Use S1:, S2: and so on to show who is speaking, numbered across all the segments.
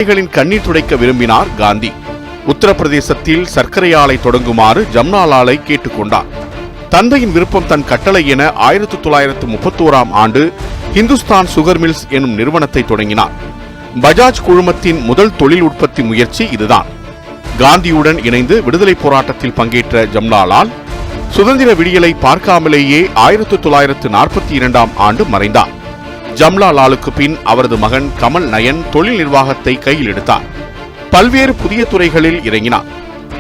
S1: கண்ணீர் துடைக்க விரும்பினார் காந்தி. உத்தரப்பிரதேசத்தில் சர்க்கரை ஆலை தொடங்குமாறு ஜம்னாலாலை கேட்டுக்கொண்டார். தந்தையின் விருப்பம் தன் கட்டளை என 1931ஆம் ஆண்டு ஹிந்துஸ்தான் சுகர் மில்ஸ் எனும் நிறுவனத்தை தொடங்கினார். பஜாஜ் குழுமத்தின் முதல் தொழில் உற்பத்தி முயற்சி இதுதான். காந்தியுடன் இணைந்து விடுதலை போராட்டத்தில் பங்கேற்ற ஜம்னாலால் சுதந்திர விடியலை பார்க்காமலேயே 1942ஆம் ஆண்டு மறைந்தார். ஜம்னாலாலுக்கு பின் அவரது மகன் கமல் நயன் தொழில் நிர்வாகத்தை கையில் எடுத்தார். பல்வேறு புதிய துறைகளில் இறங்கினார்.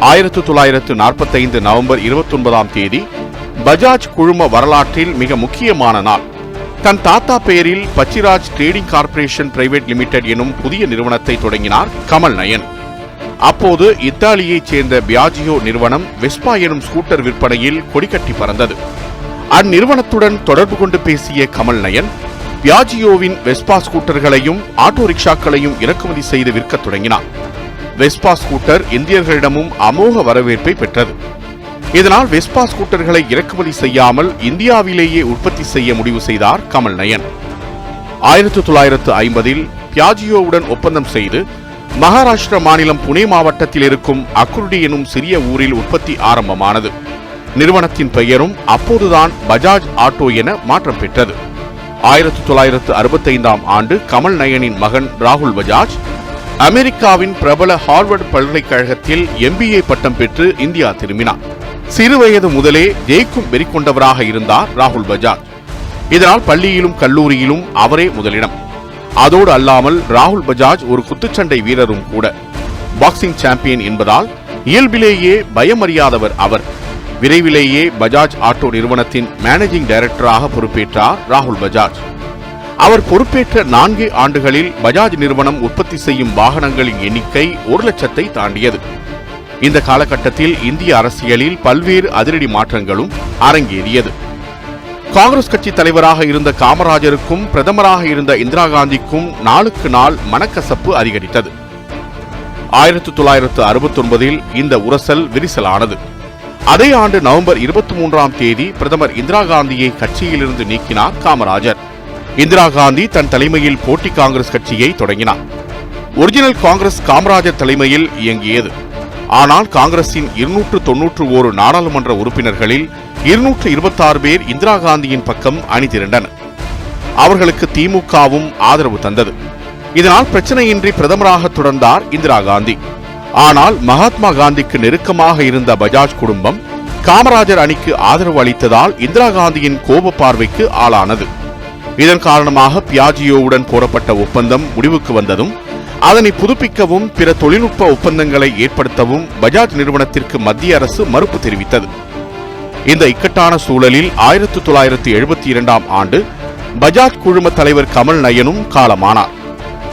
S1: 1945 நவம்பர் 29ஆம் தேதி பஜாஜ் குழும வரலாற்றில் மிக முக்கியமான நாள். தன் தாத்தா பெயரில் பச்சிராஜ் ட்ரேடிங் கார்ப்பரேஷன் பிரைவேட் லிமிடெட் எனும் புதிய நிறுவனத்தை தொடங்கினார் கமல் நயன். அப்போது இத்தாலியைச் சேர்ந்த பியாஜியோ நிறுவனம் வெஸ்பா எனும் ஸ்கூட்டர் விற்பனையில் கொடிகட்டி பறந்தது. அந்நிறுவனத்துடன் தொடர்பு கொண்டு பேசிய கமல் நயன் பியாஜியோவின் வெஸ்பா ஸ்கூட்டர்களையும் ஆட்டோ ரிக்ஷாக்களையும் இறக்குமதி செய்து விற்கத் தொடங்கினார். வெஸ்பா ஸ்கூட்டர் இந்தியர்களிடமும் அமோக வரவேற்பை பெற்றது. இதனால் வெஸ்பா ஸ்கூட்டர்களை இறக்குமதி செய்யாமல் இந்தியாவிலேயே உற்பத்தி செய்ய முடிவு செய்தார் கமல் நயன். 1950இல் பியாஜியோவுடன் ஒப்பந்தம் செய்து மகாராஷ்டிர மாநிலம் புனே மாவட்டத்தில் இருக்கும் அக்குர்டி எனும் சிறிய ஊரில் உற்பத்தி ஆரம்பமானது. நிறுவனத்தின் பெயரும் அப்போதுதான் பஜாஜ் ஆட்டோ என மாற்றம் பெற்றது. 1965ஆம் ஆண்டு கமல் நயனின் மகன் ராகுல் பஜாஜ் அமெரிக்காவின் பிரபல ஹார்வர்டு பல்கலைக்கழகத்தில் MBA பட்டம் பெற்று இந்தியா திரும்பினார். சிறுவயது முதலே ஜெயிக்கும் வெறி கொண்டவராக இருந்தார் ராகுல் பஜாஜ். இதனால் பள்ளியிலும் கல்லூரியிலும் அவரே முதலிடம். அதோடு அல்லாமல் ராகுல் பஜாஜ் ஒரு குத்துச்சண்டை வீரரும் கூட. பாக்ஸிங் சாம்பியன் என்பதால் இயல்பிலேயே பயமறியாதவர் அவர். விரைவிலேயே பஜாஜ் ஆட்டோ நிறுவனத்தின் மேனேஜிங் டைரக்டராக பொறுப்பேற்றார் ராகுல் பஜாஜ். அவர் பொறுப்பேற்ற 4 ஆண்டுகளில் பஜாஜ் நிறுவனம் உற்பத்தி செய்யும் வாகனங்களின் எண்ணிக்கை 1 லட்சத்தை தாண்டியது. இந்த காலகட்டத்தில் இந்திய அரசியலில் பல்வேறு அதிரடி மாற்றங்களும் அரங்கேறியது. காங்கிரஸ் கட்சி தலைவராக இருந்த காமராஜருக்கும் பிரதமராக இருந்த இந்திரா காந்திக்கும் நாளுக்கு நாள் மனக்கசப்பு அதிகரித்தது. 1969இல் இந்த உரசல் விரிசலானது. அதே ஆண்டு நவம்பர் 23ஆம் தேதி பிரதமர் இந்திரா காந்தியை கட்சியிலிருந்து நீக்கினார் காமராஜர். இந்திரா காந்தி தன் தலைமையில் போட்டி காங்கிரஸ் கட்சியை தொடங்கினார். ஒரிஜினல் காங்கிரஸ் காமராஜர் தலைமையில் இயங்கியது. ஆனால் காங்கிரசின் 291 நாடாளுமன்ற உறுப்பினர்களில் 226 பேர் இந்திரா காந்தியின் பக்கம் அணிதிரண்டனர். அவர்களுக்கு திமுகவும் ஆதரவு தந்தது. இதனால் பிரச்சனையின்றி பிரதமராக தொடர்ந்தார் இந்திரா காந்தி. ஆனால் மகாத்மா காந்திக்கு நெருக்கமாக இருந்த பஜாஜ் குடும்பம் காமராஜர் அணிக்கு ஆதரவு அளித்ததால் இந்திரா காந்தியின் கோப பார்வைக்கு ஆளானது. இதன் காரணமாக பியாஜியோவுடன் போடப்பட்ட ஒப்பந்தம் முடிவுக்கு வந்ததும் அதனை புதுப்பிக்கவும் பிற தொழில்நுட்ப ஒப்பந்தங்களை ஏற்படுத்தவும் பஜாஜ் நிறுவனத்திற்கு மத்திய அரசு மறுப்பு தெரிவித்தது. இந்த இக்கட்டான சூழலில் 1972ஆம் ஆண்டு பஜாஜ் குழும தலைவர் கமல் நயனும் காலமானார்.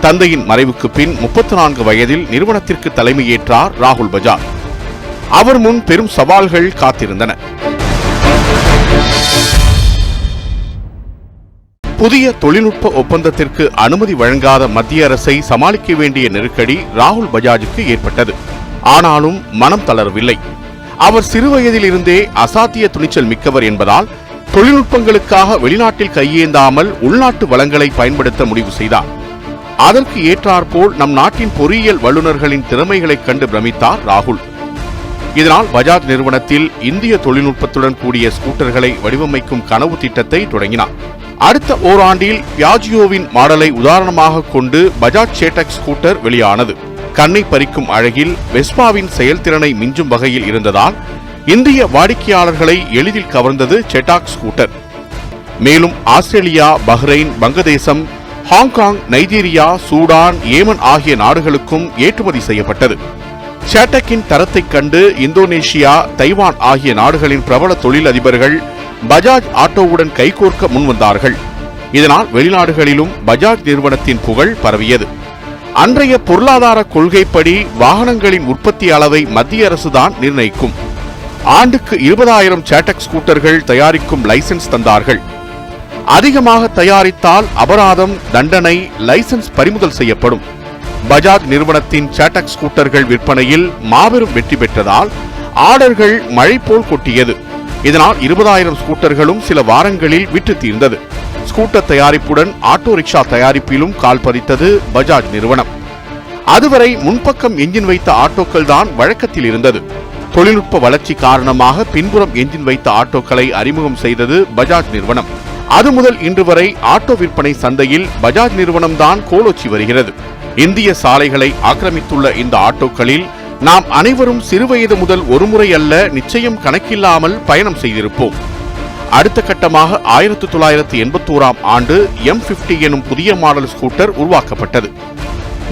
S1: தந்தையின் மறைவுக்கு பின் 34 வயதில் நிறுவனத்திற்கு தலைமையேற்றார் ராகுல் பஜாஜ். அவர் முன் பெரும் சவால்கள் காத்திருந்தன. புதிய தொழில்நுட்ப ஒப்பந்தத்திற்கு அனுமதி வழங்காத மத்திய அரசை சமாளிக்க வேண்டிய நெருக்கடி ராகுல் பஜாஜுக்கு ஏற்பட்டது. ஆனாலும் மனம் தளரவில்லை. அவர் சிறுவயதில் இருந்தே அசாத்திய துணிச்சல் மிக்கவர் என்பதால் தொழில்நுட்பங்களுக்காக வெளிநாட்டில் கையேந்தாமல் உள்நாட்டு வளங்களை பயன்படுத்த முடிவு செய்தார். அதற்கு ஏற்றாற்போல் நம் நாட்டின் பொறியியல் வல்லுநர்களின் திறமைகளைக் கண்டு பிரமித்தார் ராகுல். இதனால் பஜாஜ் நிறுவனத்தில் இந்திய தொழில்நுட்பத்துடன் கூடிய ஸ்கூட்டர்களை வடிவமைக்கும் கனவு திட்டத்தை தொடங்கினார். அடுத்த ஓராண்டில் பியாஜியோவின் மாடலை உதாரணமாக கொண்டு பஜாஜ் சேட்டக் ஸ்கூட்டர் வெளியானது. கண்ணை பறிக்கும் அழகில் வெஸ்பாவின் செயல்திறனை மிஞ்சும் வகையில் இருந்ததால் இந்திய வாடிக்கையாளர்களை எளிதில் கவர்ந்தது சேட்டாக் ஸ்கூட்டர். மேலும் ஆஸ்திரேலியா, பஹ்ரைன், வங்கதேசம், ஹாங்காங், நைஜீரியா, சூடான், ஏமன் ஆகிய நாடுகளுக்கும் ஏற்றுமதி செய்யப்பட்டது. சேட்டக்கின் தரத்தைக் கண்டு இந்தோனேஷியா, தைவான் ஆகிய நாடுகளின் பிரபல தொழில் அதிபர்கள் பஜாஜ் ஆட்டோவுடன் கைகோர்க்க முன்வந்தார்கள். இதனால் வெளிநாடுகளிலும் பஜாஜ் நிறுவனத்தின் புகழ் பரவியது. அன்றைய பொருளாதார கொள்கைப்படி வாகனங்களின் உற்பத்தி அளவை மத்திய அரசுதான் நிர்ணயிக்கும். ஆண்டுக்கு 20,000 சேட்டக் ஸ்கூட்டர்கள் தயாரிக்கும் லைசன்ஸ் தந்தார்கள். அதிகமாக தயாரித்தால் அபராதம், தண்டனை, லைசன்ஸ் பறிமுதல் செய்யப்படும். பஜாஜ் நிறுவனத்தின் சேட்டக் ஸ்கூட்டர்கள் விற்பனையில் மாபெரும் வெற்றி பெற்றதால் ஆர்டர்கள் மழை போல் கொட்டியது. இதனால் 20,000 ஸ்கூட்டர்களும் சில வாரங்களில் விற்று தீர்ந்தது. ஸ்கூட்டர் தயாரிப்புடன் ஆட்டோ ரிக்ஷா தயாரிப்பிலும் கால் பதித்தது பஜாஜ் நிறுவனம். அதுவரை முன்பக்கம் என்ஜின் வைத்த ஆட்டோக்கள் தான் வழக்கத்தில் இருந்தது. தொழில்நுட்ப வளர்ச்சி காரணமாக பின்புறம் என்ஜின் வைத்த ஆட்டோக்களை அறிமுகம் செய்தது பஜாஜ் நிறுவனம். அது முதல் இன்று வரை ஆட்டோ விற்பனை சந்தையில் பஜாஜ் நிறுவனம் தான் கோலோச்சி வருகிறது. இந்திய சாலைகளை ஆக்கிரமித்துள்ள இந்த ஆட்டோக்களில் நாம் அனைவரும் சிறுவயது முதல் ஒருமுறை அல்ல நிச்சயம் கணக்கில்லாமல் பயணம் செய்திருப்போம். அடுத்த கட்டமாக 1981ஆம் ஆண்டு M50 எனும் புதிய மாடல் ஸ்கூட்டர் உருவாக்கப்பட்டது.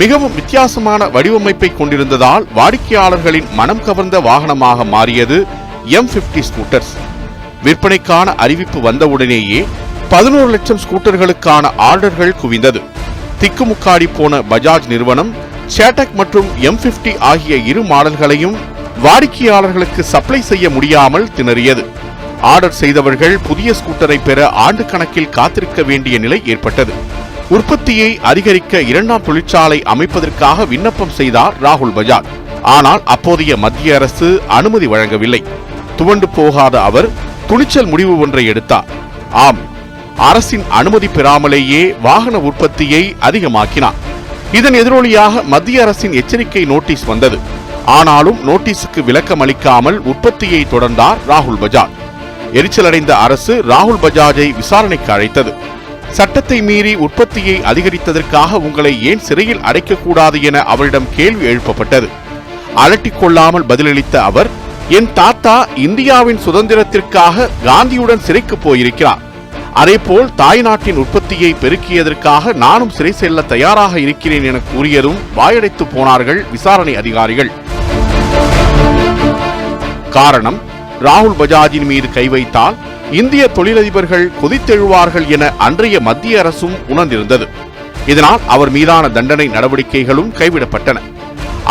S1: மிகவும் வித்தியாசமான வடிவமைப்பை கொண்டிருந்ததால் வாடிக்கையாளர்களின் மனம் கவர்ந்த வாகனமாக மாறியது M50 ஸ்கூட்டர்ஸ். விற்பனைக்கான அறிவிப்பு வந்தவுடனேயே 11 லட்சம் ஸ்கூட்டர்களுக்கான ஆர்டர்கள் குவிந்தது. திக்குமுக்காடி போன பஜாஜ் நிறுவனம் சேட்டக் மற்றும் M50 ஆகிய இரு மாடல்களையும் வாடிக்கையாளர்களுக்கு சப்ளை செய்ய முடியாமல் திணறியது. ஆர்டர் செய்தவர்கள் புதிய ஸ்கூட்டரை பெற ஆண்டு கணக்கில் காத்திருக்க வேண்டிய நிலை ஏற்பட்டது. உற்பத்தியை அதிகரிக்க 2ஆம் தொழிற்சாலை அமைப்பதற்காக விண்ணப்பம் செய்தார் ராகுல் பஜாஜ். ஆனால் அப்போதைய மத்திய அரசு அனுமதி வழங்கவில்லை. துவண்டு போகாத அவர் துணிச்சல் முடிவு ஒன்றை எடுத்தார். ஆம், அரசின் அனுமதி பெறாமலேயே வாகன உற்பத்தியை அதிகமாக்கினார். இதன் எதிரொலியாக மத்திய அரசின் எச்சரிக்கை நோட்டீஸ் வந்தது. ஆனாலும் நோட்டீஸுக்கு விளக்கம் அளிக்காமல் உற்பத்தியை தொடர்ந்தார் ராகுல் பஜாஜ். எரிச்சலடைந்த அரசு ராகுல் பஜாஜை விசாரணைக்கு அழைத்தது. சட்டத்தை மீறி உற்பத்தியை அதிகரித்ததற்காக உங்களை ஏன் சிறையில் அடைக்கக்கூடாது என அவரிடம் கேள்வி எழுப்பப்பட்டது. அலட்டிக் கொள்ளாமல் பதிலளித்த அவர், என் தாத்தா இந்தியாவின் சுதந்திரத்திற்காக காந்தியுடன் சிறைக்கு போயிருக்கிறார். அதேபோல் தாய்நாட்டின் உற்பத்தியை பெருக்கியதற்காக நானும் சிறை செல்ல தயாராக இருக்கிறேன் என கூறியதும் வாயடைத்து போனார்கள் விசாரணை அதிகாரிகள். காரணம், ராகுல் பஜாஜின் மீது கை வைத்தால் இந்திய தொழிலதிபர்கள் கொதித்தெழுவார்கள் என அன்றைய மத்திய அரசும் உணர்ந்திருந்தது. இதனால் அவர் மீதான தண்டனை நடவடிக்கைகளும் கைவிடப்பட்டன.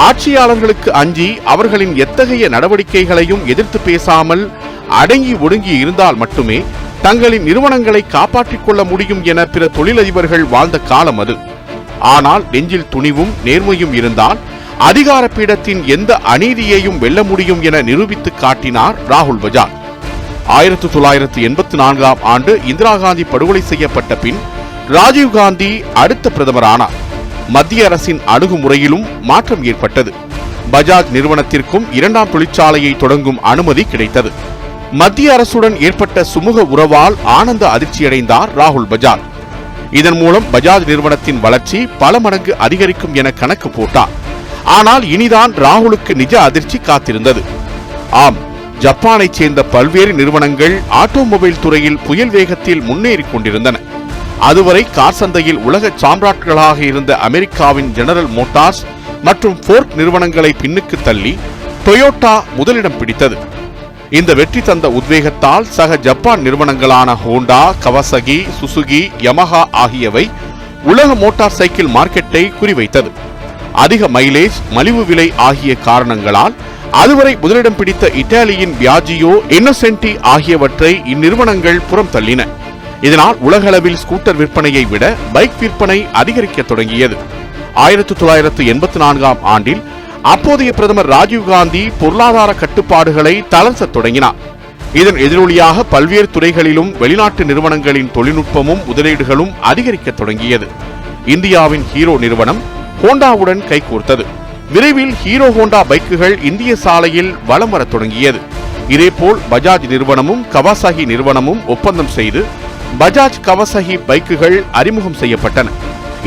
S1: ஆட்சியாளர்களுக்கு அஞ்சி அவர்களின் எத்தகைய நடவடிக்கைகளையும் எதிர்த்து பேசாமல் அடங்கி ஒடுங்கி இருந்தால் மட்டுமே தங்களின் நிறுவனங்களை காப்பாற்றிக் கொள்ள முடியும் என பிற தொழிலதிபர்கள் வாழ்ந்த காலம் அது. ஆனால் நெஞ்சில் துணிவும் நேர்மையும் இருந்தால் அதிகார பீடத்தின் எந்த அநீதியையும் வெல்ல முடியும் என நிரூபித்து காட்டினார் ராகுல் பஜாஜ். 1984ஆம் ஆண்டு இந்திரா காந்தி படுகொலை செய்யப்பட்ட பின் ராஜீவ்காந்தி அடுத்த பிரதமரானார். மத்திய அரசின் அணுகுமுறையிலும் மாற்றம் ஏற்பட்டது. பஜாஜ் நிறுவனத்திற்கும் 2ஆம் தொழிற்சாலையை தொடங்கும் அனுமதி கிடைத்தது. மத்திய அரசுடன் ஏற்பட்ட சுமூக உறவால் ஆனந்த அதிர்ச்சியடைந்தார் ராகுல் பஜாஜ். இதன் மூலம் பஜாஜ் நிறுவனத்தின் வளர்ச்சி பல மடங்கு அதிகரிக்கும் என கணக்கு போட்டார். ஆனால் இனிதான் ராகுலுக்கு நிஜ அதிர்ச்சி காத்திருந்தது. ஆம், ஜப்பானைச் சேர்ந்த பல்வேறு நிறுவனங்கள் ஆட்டோமொபைல் துறையில் புயல் வேகத்தில் முன்னேறிக் கொண்டிருந்தன. அதுவரை கார் சந்தையில் உலக சாம்ராட்களாக இருந்த அமெரிக்காவின் ஜெனரல் மோட்டார்ஸ் மற்றும் ஃபோர்ட் நிறுவனங்களை பின்னுக்கு தள்ளி டொயோட்டா முதலிடம் பிடித்தது. இந்த வெற்றி தந்த உத்வேகத்தால் சக ஜப்பான் நிறுவனங்களான ஹோண்டா, கவாசகி, சுசுகி, யமஹா ஆகியவை உலக மோட்டார் சைக்கிள் மார்க்கெட்டை குறிவைத்தது. அதிக மைலேஜ், மலிவு விலை ஆகிய காரணங்களால் அதுவரை முதலிடம் பிடித்த இத்தாலியின் பியாஜியோ, இன்னோசென்டி ஆகியவற்றை இந்நிறுவனங்கள் புறம் தள்ளின. இதனால் உலகளவில் ஸ்கூட்டர் விற்பனையை விட பைக் விற்பனை அதிகரிக்க தொடங்கியது. 1984ஆம் ஆண்டில் அப்போதைய பிரதமர் ராஜீவ்காந்தி பொருளாதார கட்டுப்பாடுகளை தளர்த்த தொடங்கினார். இதன் எதிரொலியாக பல்வேறு துறைகளிலும் வெளிநாட்டு நிறுவனங்களின் தொழில்நுட்பமும் முதலீடுகளும் அதிகரிக்க தொடங்கியது. இந்தியாவின் ஹீரோ நிறுவனம் ஹோண்டாவுடன் கைகோர்த்தது. விரைவில் ஹீரோ ஹோண்டா பைக்குகள் இந்திய சாலையில் வலம் வர தொடங்கியது. இதேபோல் பஜாஜ் நிறுவனமும் கவாசாகி நிறுவனமும் ஒப்பந்தம் செய்து பஜாஜ் கவாசாகி பைக்குகள் அறிமுகம் செய்யப்பட்டன.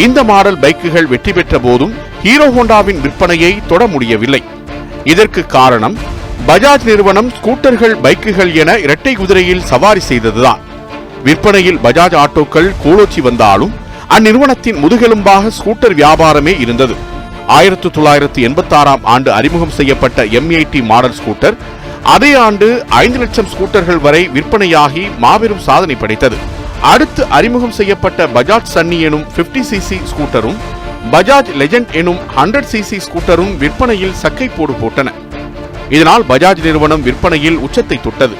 S1: இந்த மாடல் பைக்குகள் வெற்றி பெற்ற போதும் ஹீரோ ஹோண்டாவின் விற்பனையை தொட முடியவில்லை. இதற்கு காரணம் பஜாஜ் நிறுவனம் ஸ்கூட்டர்கள், பைக்குகள் என இரட்டை குதிரையில் சவாரி செய்ததுதான். விற்பனையில் பஜாஜ் ஆட்டோக்கள் கோலோச்சி வந்தாலும் அந்நிறுவனத்தின் முதுகெலும்பாக ஸ்கூட்டர் வியாபாரமே இருந்தது. 1986ஆம் ஆண்டு அறிமுகம் செய்யப்பட்ட M80 மாடல் ஸ்கூட்டர் அதே ஆண்டு 5 லட்சம் ஸ்கூட்டர்கள் வரை விற்பனையாகி மாபெரும் சாதனை படைத்தது. அடுத்து அறிமுகம் செய்யப்பட்ட பஜாஜ் சன்னி எனும் 50cc ஸ்கூட்டரும் பஜாஜ் லெஜெண்ட் எனும் 100cc ஸ்கூட்டரும் விற்பனையில் சக்கை போடு போட்டன. இதனால் பஜாஜ் நிறுவனம் விற்பனையில் உச்சத்தை தொட்டது.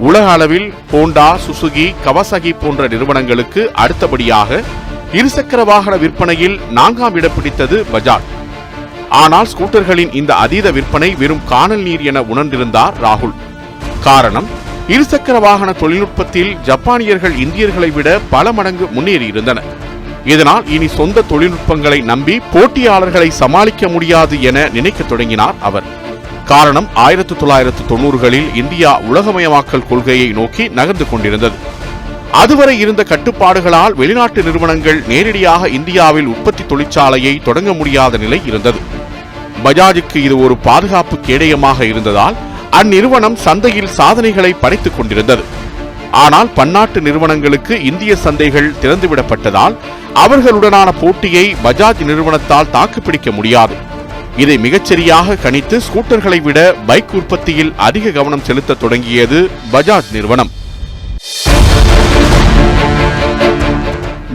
S1: உலக அளவில் ஹோண்டா, சுசுகி, கவாசாகி போன்ற நிறுவனங்களுக்கு அடுத்தபடியாக இருசக்கர வாகன விற்பனையில் 4ஆம் இடம் பிடித்தது பஜாஜ். ஆனால் ஸ்கூட்டர்களின் இந்த அதீத விற்பனை வெறும் காணல் நீர் என உணர்ந்திருந்தார் ராகுல். காரணம், இருசக்கர வாகன தொழில்நுட்பத்தில் ஜப்பானியர்கள் இந்தியர்களை விட பல மடங்கு முன்னேறியிருந்தனர். இதனால் இனி சொந்த தொழில்நுட்பங்களை நம்பி போட்டியாளர்களை சமாளிக்க முடியாது என நினைக்க தொடங்கினார் அவர். காரணம் 1990களில் இந்தியா உலகமயமாக்கல் கொள்கையை நோக்கி நகர்ந்து கொண்டிருந்தது. அதுவரை இருந்த கட்டுப்பாடுகளால் வெளிநாட்டு நிறுவனங்கள் நேரடியாக இந்தியாவில் உற்பத்தி தொழிற்சாலையை தொடங்க முடியாத நிலை இருந்தது. பஜாஜுக்கு இது ஒரு பாதுகாப்பு கேடயமாக இருந்ததால் அந்நிறுவனம் சந்தையில் சாதனைகளை படைத்துக் கொண்டிருந்தது. ஆனால் பன்னாட்டு நிறுவனங்களுக்கு இந்திய சந்தைகள் திறந்துவிடப்பட்டதால் அவர்களுடனான போட்டியை பஜாஜ் நிறுவனத்தால் தாக்குப்பிடிக்க முடியாது. இதை மிகச்சரியாக கணித்து ஸ்கூட்டர்களை விட பைக் உற்பத்தியில் அதிக கவனம் செலுத்த தொடங்கியது பஜாஜ் நிறுவனம்.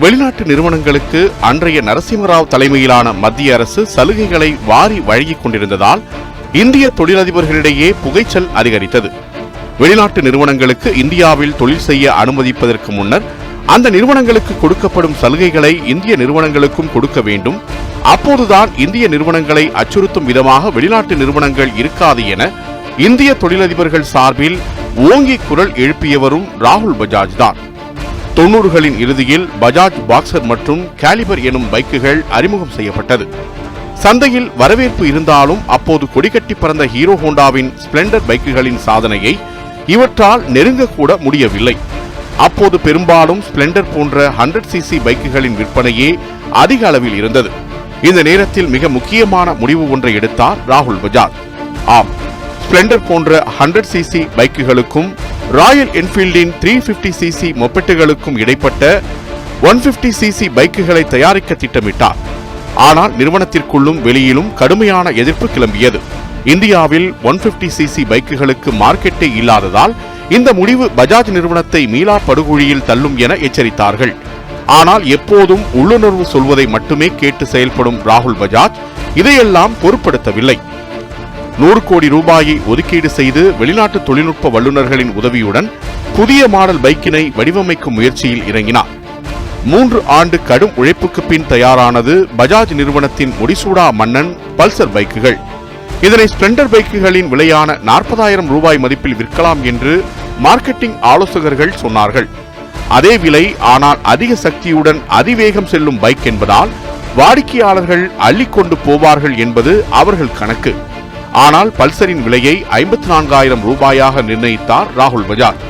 S1: வெளிநாட்டு நிறுவனங்களுக்கு அன்றைய நரசிம்மராவ் தலைமையிலான மத்திய அரசு சலுகைகளை வாரி வழங்கிக் கொண்டிருந்ததால் இந்திய தொழிலதிபர்களிடையே புகைச்சல் அதிகரித்தது. வெளிநாட்டு நிறுவனங்களுக்கு இந்தியாவில் தொழில் செய்ய அனுமதிப்பதற்கு முன்னர் அந்த நிறுவனங்களுக்கு கொடுக்கப்படும் சலுகைகளை இந்திய நிறுவனங்களுக்கும் கொடுக்க வேண்டும். அப்போதுதான் இந்திய நிறுவனங்களை அச்சுறுத்தும் விதமாக வெளிநாட்டு நிறுவனங்கள் இருக்காது என இந்திய தொழிலதிபர்கள் சார்பில் ஓங்கி குரல் எழுப்பியவரும் ராகுல் பஜாஜ் தான். 90களின் இறுதியில் பஜாஜ் பாக்ஸர் மற்றும் கேலிபர் எனும் பைக்குகள் அறிமுகம் செய்யப்பட்டது. சந்தையில் வரவேற்பு இருந்தாலும் அப்போது கொடிகட்டி பறந்த ஹீரோ ஹோண்டாவின் ஸ்பிளெண்டர் பைக்குகளின் சாதனையை இவற்றால் நெருங்கக்கூட முடியவில்லை. அப்போது பெரும்பாலும் ஸ்பிளெண்டர் போன்ற 100cc பைக்குகளின் விற்பனையே அதிக அளவில் இருந்தது. இந்த நேரத்தில் மிக முக்கியமான முடிவு ஒன்றை எடுத்தார் ராகுல் பஜாஜ். ஆம், ஸ்பிளெண்டர் போன்ற 100cc பைக்குகளுக்கும் ராயல் என்ஃபீல்டின் 350cc மொபெட்டுகளுக்கும் இடைப்பட்ட 150cc பைக்குகளை தயாரிக்க திட்டமிட்டார். ஆனால் நிறுவனத்திற்குள்ளும் வெளியிலும் கடுமையான எதிர்ப்பு கிளம்பியது. இந்தியாவில் 150cc பைக்குகளுக்கு மார்க்கெட்டே இல்லாததால் இந்த முடிவு பஜாஜ் நிறுவனத்தை மீளா படுகொழியில் தள்ளும் என எச்சரித்தார்கள். ஆனால் எப்போதும் உள்ளுணர்வு சொல்வதை மட்டுமே கேட்டு செயல்படும் ராகுல் பஜாஜ் இதையெல்லாம் பொருட்படுத்தவில்லை. 100 கோடி ரூபாயை ஒதுக்கீடு செய்து வெளிநாட்டு தொழில்நுட்ப வல்லுநர்களின் உதவியுடன் புதிய மாடல் பைக்கினை வடிவமைக்கும் முயற்சியில் இறங்கினார். 3 ஆண்டு கடும் உழைப்புக்கு பின் தயாரானது பஜாஜ் நிறுவனத்தின் முடிசூடா மன்னன் பல்சர் பைக்குகள். இதனை ஸ்பிளெண்டர் பைக்குகளின் விலையான 40,000 ரூபாய் மதிப்பில் விற்கலாம் என்று மார்க்கெட்டிங் ஆலோசகர்கள் சொன்னார்கள். அதே விலை, ஆனால் அதிக சக்தியுடன் அதிவேகம் செல்லும் பைக் என்பதால் வாடிக்கையாளர்கள் அள்ளிக்கொண்டு போவார்கள் என்பது அவர்கள் கணக்கு. ஆனால் பல்சரின் விலையை 54,000 ரூபாயாக நிர்ணயித்தார் ராகுல் பஜாஜ்.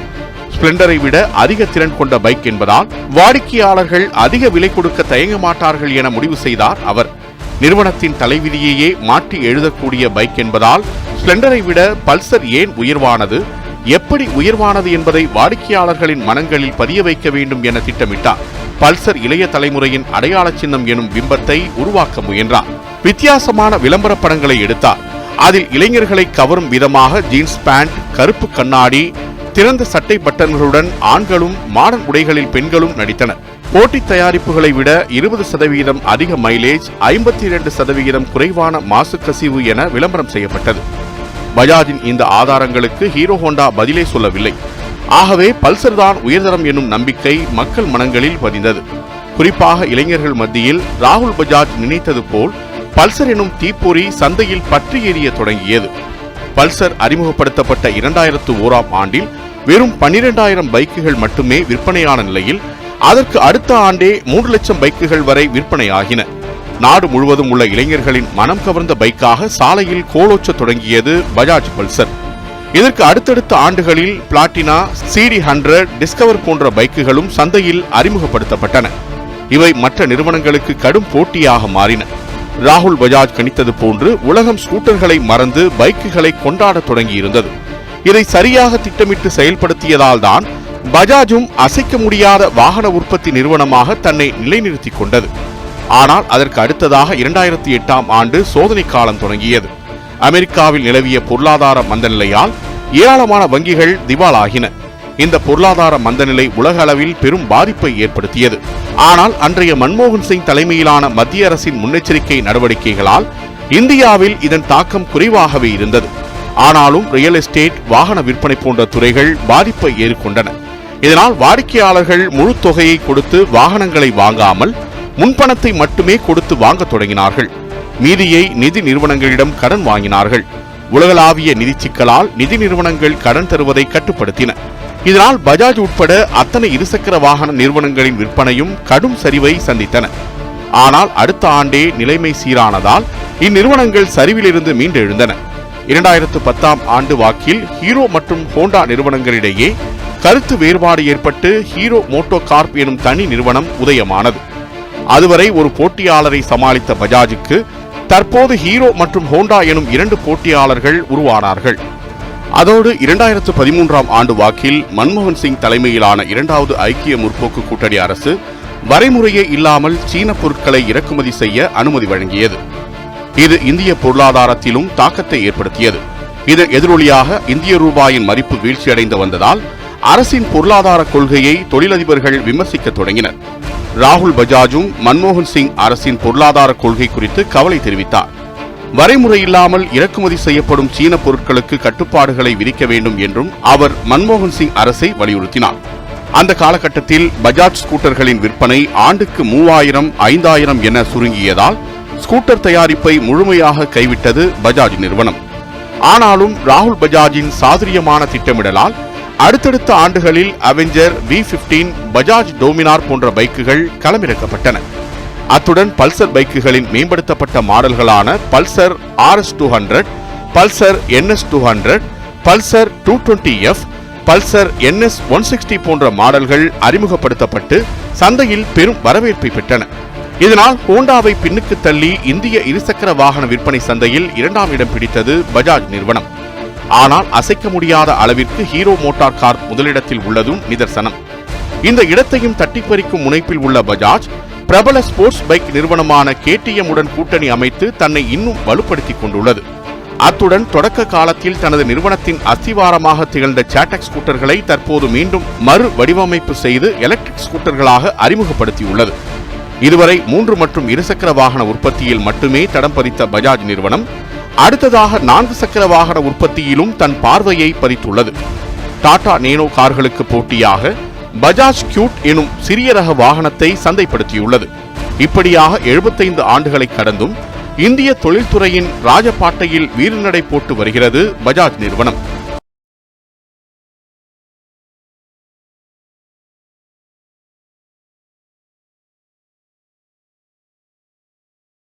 S1: ஸ்பிளெண்டரை விட அதிக திறன் கொண்ட பைக் என்பதால் வாடிக்கையாளர்கள் அதிக விலை கொடுக்க தயங்க மாட்டார்கள் என முடிவு செய்தார் அவர். நிறுவனத்தின் தலைவிதியையே மாற்றி எழுதக்கூடிய பைக் என்பதால் ஸ்பிளெண்டரை விட பல்சர் ஏன் உயர்வானது, எப்படி உயர்வானது என்பதை வாடிக்கையாளர்களின் மனங்களில் பதிய வைக்க வேண்டும் என திட்டமிட்டார். பல்சர் இளைய தலைமுறையின் அடையாள சின்னம் எனும் பிம்பத்தை உருவாக்க முயன்றார். வித்தியாசமான விளம்பர படங்களை எடுத்தார். அதில் இளைஞர்களை கவரும் விதமாக ஜீன்ஸ் பேண்ட், கருப்பு கண்ணாடி, திறந்த சட்டை பட்டன்களுடன் ஆண்களும் மாடர்ன் உடைகளில் பெண்களும் நடித்தனர். போட்டி தயாரிப்புகளை விட 20% அதிக மைலேஜ், 52% குறைவான மாசு கசிவு என விளம்பரம் செய்யப்பட்டது. பஜாஜின் இந்த ஆதாரங்களுக்கு ஹீரோ ஹோண்டா பதிலே சொல்லவில்லை. ஆகவே பல்சர் தான் உயர்தரம் என்னும் நம்பிக்கை மக்கள் மனங்களில் பதிந்தது. குறிப்பாக இளைஞர்கள் மத்தியில் ராகுல் பஜாஜ் நினைத்தது போல் பல்சர் எனும் தீப்பொறி சந்தையில் பற்றி எரிய தொடங்கியது. பல்சர் அறிமுகப்படுத்தப்பட்ட 2001ஆம் ஆண்டில் வெறும் 12,000 பைக்குகள் மட்டுமே விற்பனையான நிலையில் அதற்கு அடுத்த ஆண்டே 3 லட்சம் பைக்குகள் வரை விற்பனையாகின. நாடு முழுவதும் உள்ள இளைஞர்களின் மனம் கவர்ந்த பைக்காக சாலையில் கோலோச்ச தொடங்கியது பஜாஜ் பல்சர். இதற்கு அடுத்தடுத்த ஆண்டுகளில் பிளாட்டினா, CD100, டிஸ்கவர் போன்ற பைக்குகளும் சந்தையில் அறிமுகப்படுத்தப்பட்டன. இவை மற்ற நிறுவனங்களுக்கு கடும் போட்டியாக மாறின. ராகுல் பஜாஜ் கணித்தது போன்று உலகம் ஸ்கூட்டர்களை மறந்து பைக்குகளை கொண்டாட தொடங்கியிருந்தது. இதை சரியாக திட்டமிட்டு செயல்படுத்தியதால் தான் பஜாஜும் அசைக்க முடியாத வாகன உற்பத்தி நிறுவனமாக தன்னை நிலைநிறுத்திக் கொண்டது. ஆனால் அதற்கு அடுத்ததாக 2008ஆம் ஆண்டு சோதனை காலம் தொடங்கியது. அமெரிக்காவில் நிலவிய பொருளாதார மந்தநிலையால் ஏராளமான வங்கிகள் திவாலாகின. இந்த பொருளாதார மந்தநிலை உலக அளவில் பெரும் பாதிப்பை ஏற்படுத்தியது. ஆனால் அன்றைய மன்மோகன் சிங் தலைமையிலான மத்திய அரசின் முன்னெச்சரிக்கை நடவடிக்கைகளால் இந்தியாவில் இதன் தாக்கம் குறைவாகவே இருந்தது. ஆனாலும் ரியல் எஸ்டேட், வாகன விற்பனை போன்ற துறைகள் பாதிப்பை எதிர்கொண்டன. இதனால் வாடிக்கையாளர்கள் முழு தொகையை கொடுத்து வாகனங்களை வாங்காமல் முன்பணத்தை மட்டுமே கொடுத்து வாங்க தொடங்கினார்கள். மீதியை நிதி நிறுவனங்களிடம் கடன் வாங்கினார்கள். உலகளாவிய நிதி சிக்கலால் நிதி நிறுவனங்கள் கடன் தருவதை கட்டுப்படுத்தின. இதனால் பஜாஜ் உட்பட அத்தனை இருசக்கர வாகன நிறுவனங்களின் விற்பனையும் கடும் சரிவை சந்தித்தன. ஆனால் அடுத்த ஆண்டே நிலைமை சீரானதால் இந்நிறுவனங்கள் சரிவிலிருந்து மீண்டெழுந்தன. 2010ஆம் ஆண்டு வாக்கில் ஹீரோ மற்றும் ஹோண்டா நிறுவனங்களிடையே கருத்து வேறுபாடு ஏற்பட்டு ஹீரோ மோட்டோ கார்ப் எனும் தனி நிறுவனம் உதயமானது. அதுவரை ஒரு போட்டியாளரை சமாளித்த பஜாஜுக்கு தற்போது ஹீரோ மற்றும் ஹோண்டா எனும் 2 போட்டியாளர்கள் உருவானார்கள். அதோடு 2013ஆம் ஆண்டு வாக்கில் மன்மோகன் சிங் தலைமையிலான 2வது ஐக்கிய முற்போக்கு கூட்டணி அரசு வரைமுறையே இல்லாமல் சீன பொருட்களை இறக்குமதி செய்ய அனுமதி வழங்கியது. இது இந்திய பொருளாதாரத்திலும் தாக்கத்தை ஏற்படுத்தியது. இதன் எதிரொலியாக இந்திய ரூபாயின் மதிப்பு வீழ்ச்சியடைந்து வந்ததால் அரசின் பொருளாதார கொள்கையை தொழிலதிபர்கள் விமர்சிக்க தொடங்கினர். ராகுல் பஜாஜும் மன்மோகன் சிங் அரசின் பொருளாதார கொள்கை குறித்து கவலை தெரிவித்தார். வரைமுறையில்லாமல் இறக்குமதி செய்யப்படும் சீன பொருட்களுக்கு கட்டுப்பாடுகளை விதிக்க வேண்டும் என்றும் அவர் மன்மோகன் சிங் அரசை வலியுறுத்தினார். அந்த காலகட்டத்தில் பஜாஜ் ஸ்கூட்டர்களின் விற்பனை ஆண்டுக்கு 3000, 5000 என சுருங்கியதால் ஸ்கூட்டர் தயாரிப்பை முழுமையாக கைவிட்டது பஜாஜ் நிறுவனம். ஆனாலும் ராகுல் பஜாஜின் சாதுரியமான திட்டமிடலால் அடுத்தடுத்த ஆண்டுகளில் அவெஞ்சர், V15, பஜாஜ் டோமினார் போன்ற பைக்குகள் களமிறக்கப்பட்டன. அத்துடன் பல்சர் பைக்குகளின் மேம்படுத்தப்பட்ட மாடல்களான Pulsar RS200, Pulsar NS200, Pulsar 220F, Pulsar NS 160 போன்ற மாடல்கள் அறிமுகப்படுத்தப்பட்டு சந்தையில் பெரும் வரவேற்பை பெற்றன. இதனால் ஹோண்டாவை பின்னுக்கு தள்ளி இந்திய இருசக்கர வாகன விற்பனை சந்தையில் 2ஆம் இடம் பிடித்தது பஜாஜ் நிறுவனம். ஆனால் அசைக்க முடியாத அளவிற்கு ஹீரோ மோட்டார் கார் முதலிடத்தில் உள்ளதும் நிதர்சனம். இந்த இடத்தையும் தட்டிப்பறிக்கும் முனைப்பில் உள்ள பஜாஜ் பிரபல ஸ்போர்ட்ஸ் பைக் நிறுவனமான KTM உடன் கூட்டணி அமைத்து தன்னை இன்னும் வலுப்படுத்திக் கொண்டுள்ளது. அத்துடன் தொடக்க காலத்தில் தனது நிறுவனத்தின் அஸ்திவாரமாக திகழ்ந்த சேட்டக் ஸ்கூட்டர்களை தற்போது மீண்டும் மறு வடிவமைப்பு செய்து எலக்ட்ரிக் ஸ்கூட்டர்களாக அறிமுகப்படுத்தியுள்ளது. இதுவரை 3 மற்றும் இருசக்கர வாகன உற்பத்தியில் மட்டுமே தடம் பதித்த பஜாஜ் நிறுவனம் அடுத்ததாக 4 சக்கர வாகன உற்பத்தியிலும் தன் பார்வையை பதித்துள்ளது. டாடா நேனோ கார்களுக்கு போட்டியாக பஜாஜ் கியூட் எனும் சிறிய ரக வாகனத்தை சந்தைப்படுத்தியுள்ளது. இப்படியாக 75 ஆண்டுகளை கடந்தும் இந்திய தொழில்துறையின் ராஜபாட்டையில் வீறுநடை போட்டு வருகிறது பஜாஜ் நிறுவனம்.